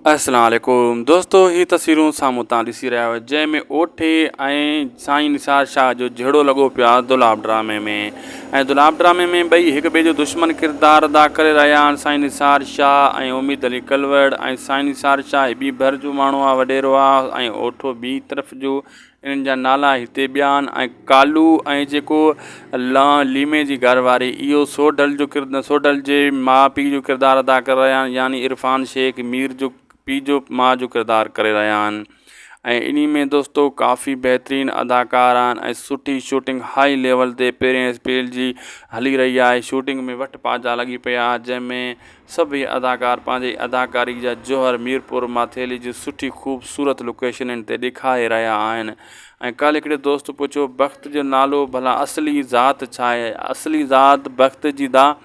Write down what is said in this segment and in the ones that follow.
अस्सलाम वालेकुम दोस्तों, ही तस्वीरूं साम्हूं तव्हां ॾिसी रहिया आहियो जंहिंमें ओठे ऐं साईं निसार शाह जो जहिड़ो लॻो पियो आहे दुलाब ड्रामे में। ऐं दुलाब ड्रामे में ॿई हिक ॿिए जो दुश्मन किरदारु अदा करे रहिया आहिनि, साईं निसार शाह ऐं उम्मीद अली कलवड़। ऐं साईं निसार शाह ॿी भर जो माण्हू आहे, वॾेरो आहे, ऐं ओठो ॿी तरफ़ जो। इन्हनि जा नाला हिते ॿिया आहिनि। ऐं कालू ऐं जेको लीमे जी घरवारी, इहो सोढल जो सोढल जे माउ पीउ जो किरदारु अदा करे रहिया आहिनि, यानी इरफान शेख मीर जो पीउ जो माउ जो किरदारु करे रहिया आहिनि। ऐं इन में दोस्तों काफ़ी बहितरीनु अदाकार आहिनि ऐं सुठी शूटिंग हाई लेवल ते पहिरें स्पेल जी हली रही आहे। शूटिंग में वट पाजा लॻी पिया आहे, जंहिंमें सभई अदाकार पंहिंजी अदाकारी जा जौहर मीरपुर माथेली जी सुठी ख़ूबसूरत लोकेशननि ते ॾेखारे रहिया आहिनि। ऐं कल्ह हिकिड़े दोस्त पुछियो बख़्त जो नालो भला असली ज़ात छा आहे। असली ज़ात बख़्त जी दा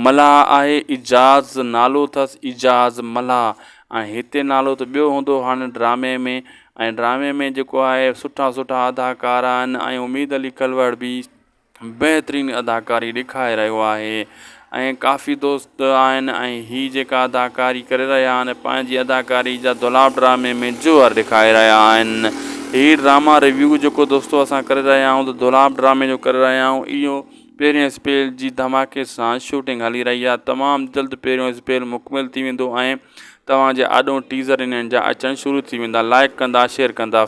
मलाह आहे, इजाज़ नालो अथसि, इजाज़ मलाह। ऐं हिते नालो त ॿियो हूंदो हाणे ड्रामे में। ऐं ड्रामे में जेको आहे सुठा सुठा अदाकार आहिनि ऐं उम्मीद अली कलवड़ बि बहितरीनु अदाकारी ॾेखारे रहियो आहे। ऐं काफ़ी दोस्त आहिनि ऐं हीअ जेका अदाकारी करे रहिया आहिनि पंहिंजी अदाकारी जा दुलाब ड्रामे में जोहर ॾेखारे रहिया आहिनि। हीअ ड्रामा रिव्यू जेको दोस्तों असां करे रहिया आहियूं त दुलाब ड्रामे जो करे रहिया आहियूं, इहो पहिरें स्पेल जी धमाके सां शूटिंग हली रही आहे। तमामु जल्द पहिरियों स्पेल मुकमिल थी वेंदो ऐं तव्हांजे आॾो टीज़र इन्हनि जा अचणु शुरू थी वेंदा। लाइक कंदा, शेयर कंदा।